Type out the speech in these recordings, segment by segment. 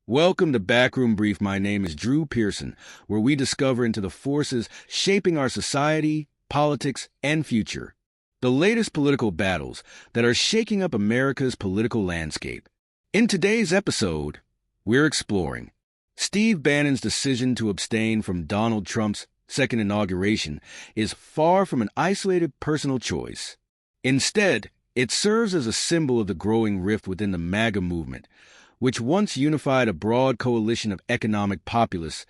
Welcome to Backroom Brief. My name is Drew Pearson, where we discover into the forces shaping our society, politics, and future. The latest political battles that are shaking up America's political landscape. In today's episode, we're exploring Steve Bannon's decision to abstain from Donald Trump's second inauguration is far from an isolated personal choice. Instead, it serves as a symbol of the growing rift within the MAGA movement, which once unified a broad coalition of economic populists,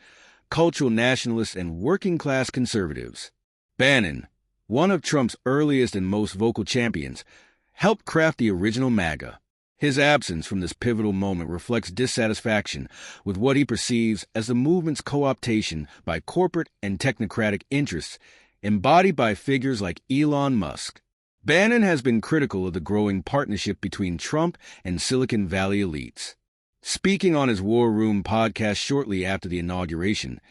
cultural nationalists, and working-class conservatives. Bannon, one of Trump's earliest and most vocal champions, helped craft the original MAGA. His absence from this pivotal moment reflects dissatisfaction with what he perceives as the movement's co-optation by corporate and technocratic interests embodied by figures like Elon Musk. Bannon has been critical of the growing partnership between Trump and Silicon Valley elites. Speaking on his War Room podcast shortly after the inauguration,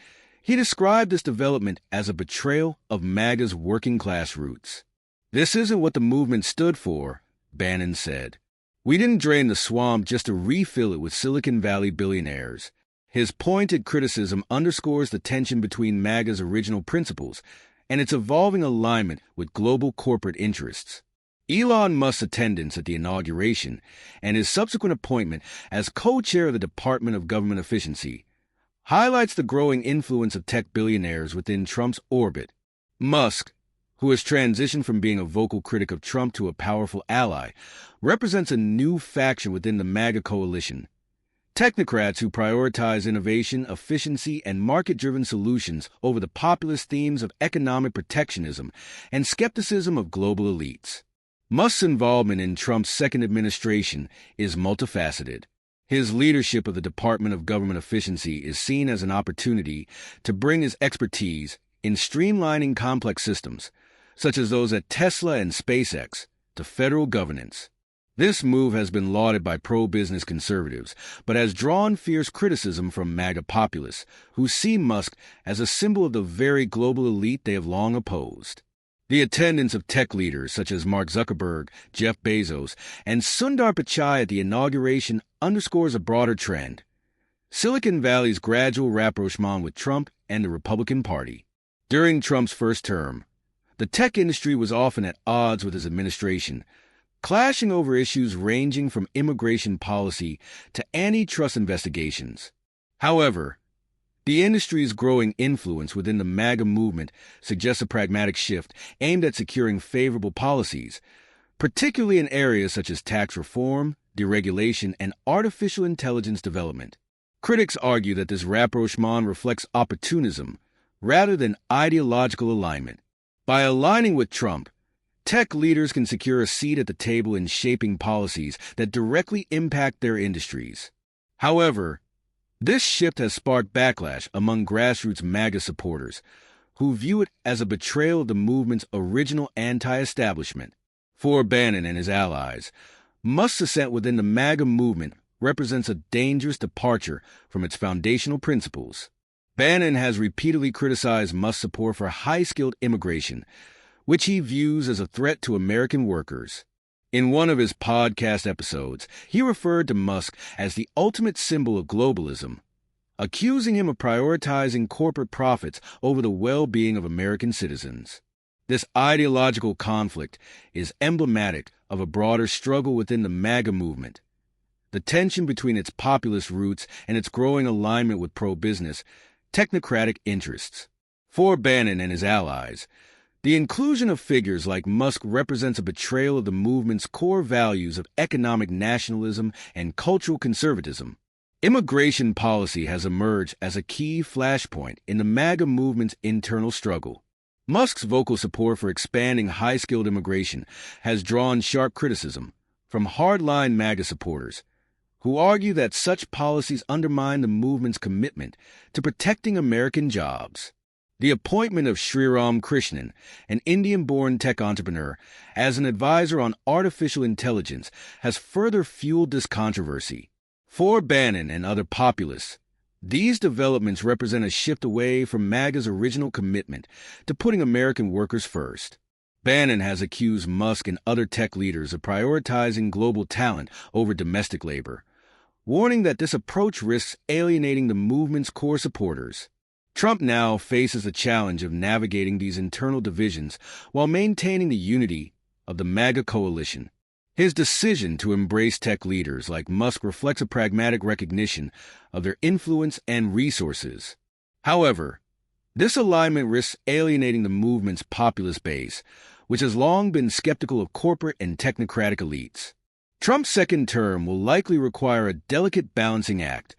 he described this development as a betrayal of MAGA's working-class roots. "This isn't what the movement stood for," Bannon said. "We didn't drain the swamp just to refill it with Silicon Valley billionaires." His pointed criticism underscores the tension between MAGA's original principles and its evolving alignment with global corporate interests. Elon Musk's attendance at the inauguration and his subsequent appointment as co-chair of the Department of Government Efficiency highlights the growing influence of tech billionaires within Trump's orbit. Musk, who has transitioned from being a vocal critic of Trump to a powerful ally, represents a new faction within the MAGA coalition. Technocrats who prioritize innovation, efficiency, and market-driven solutions over the populist themes of economic protectionism and skepticism of global elites. Musk's involvement in Trump's second administration is multifaceted. His leadership of the Department of Government Efficiency is seen as an opportunity to bring his expertise in streamlining complex systems, such as those at Tesla and SpaceX, to federal governance. This move has been lauded by pro-business conservatives, but has drawn fierce criticism from MAGA populists, who see Musk as a symbol of the very global elite they have long opposed. The attendance of tech leaders such as Mark Zuckerberg, Jeff Bezos, and Sundar Pichai at the inauguration underscores a broader trend: Silicon Valley's gradual rapprochement with Trump and the Republican Party. During Trump's first term, the tech industry was often at odds with his administration, clashing over issues ranging from immigration policy to antitrust investigations. However, the industry's growing influence within the MAGA movement suggests a pragmatic shift aimed at securing favorable policies, particularly in areas such as tax reform, deregulation, and artificial intelligence development. Critics argue that this rapprochement reflects opportunism rather than ideological alignment. By aligning with Trump, tech leaders can secure a seat at the table in shaping policies that directly impact their industries. However, this shift has sparked backlash among grassroots MAGA supporters, who view it as a betrayal of the movement's original anti-establishment. For Bannon and his allies, Musk's ascent within the MAGA movement represents a dangerous departure from its foundational principles. Bannon has repeatedly criticized Musk's support for high-skilled immigration, which he views as a threat to American workers. In one of his podcast episodes, he referred to Musk as the ultimate symbol of globalism, accusing him of prioritizing corporate profits over the well-being of American citizens. This ideological conflict is emblematic of a broader struggle within the MAGA movement. The tension between its populist roots and its growing alignment with pro-business, technocratic interests. For Bannon and his allies, the inclusion of figures like Musk represents a betrayal of the movement's core values of economic nationalism and cultural conservatism. Immigration policy has emerged as a key flashpoint in the MAGA movement's internal struggle. Musk's vocal support for expanding high-skilled immigration has drawn sharp criticism from hardline MAGA supporters, who argue that such policies undermine the movement's commitment to protecting American jobs. The appointment of Sriram Krishnan, an Indian-born tech entrepreneur, as an advisor on artificial intelligence has further fueled this controversy. For Bannon and other populists, these developments represent a shift away from MAGA's original commitment to putting American workers first. Bannon has accused Musk and other tech leaders of prioritizing global talent over domestic labor, warning that this approach risks alienating the movement's core supporters. Trump now faces the challenge of navigating these internal divisions while maintaining the unity of the MAGA coalition. His decision to embrace tech leaders like Musk reflects a pragmatic recognition of their influence and resources. However, this alignment risks alienating the movement's populist base, which has long been skeptical of corporate and technocratic elites. Trump's second term will likely require a delicate balancing act,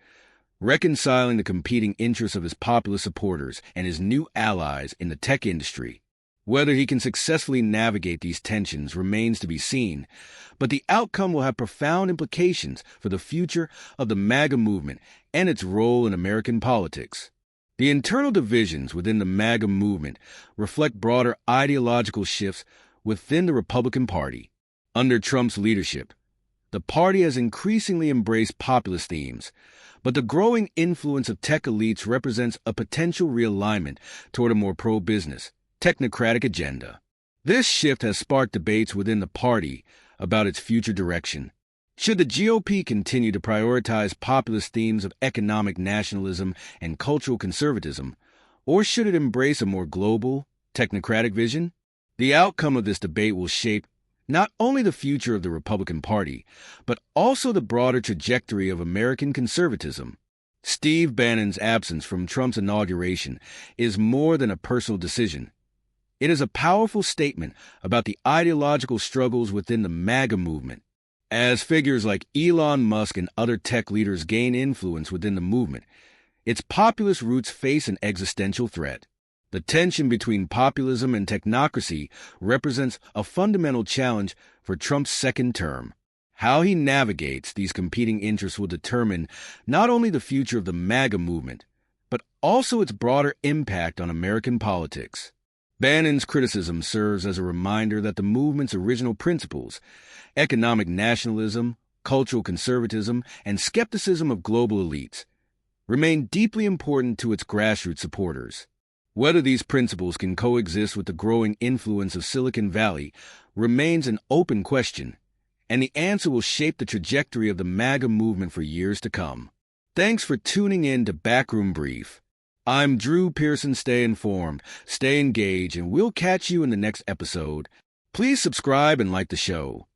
reconciling the competing interests of his populist supporters and his new allies in the tech industry. Whether he can successfully navigate these tensions remains to be seen, but the outcome will have profound implications for the future of the MAGA movement and its role in American politics. The internal divisions within the MAGA movement reflect broader ideological shifts within the Republican Party. Under Trump's leadership, the party has increasingly embraced populist themes, but the growing influence of tech elites represents a potential realignment toward a more pro-business, technocratic agenda. This shift has sparked debates within the party about its future direction. Should the GOP continue to prioritize populist themes of economic nationalism and cultural conservatism, or should it embrace a more global, technocratic vision? The outcome of this debate will shape not only the future of the Republican Party, but also the broader trajectory of American conservatism. Steve Bannon's absence from Trump's inauguration is more than a personal decision. It is a powerful statement about the ideological struggles within the MAGA movement. As figures like Elon Musk and other tech leaders gain influence within the movement, its populist roots face an existential threat. The tension between populism and technocracy represents a fundamental challenge for Trump's second term. How he navigates these competing interests will determine not only the future of the MAGA movement, but also its broader impact on American politics. Bannon's criticism serves as a reminder that the movement's original principles, economic nationalism, cultural conservatism, and skepticism of global elites, remain deeply important to its grassroots supporters. Whether these principles can coexist with the growing influence of Silicon Valley remains an open question, and the answer will shape the trajectory of the MAGA movement for years to come. Thanks for tuning in to Backroom Brief. I'm Drew Pearson. Stay informed, stay engaged, and we'll catch you in the next episode. Please subscribe and like the show.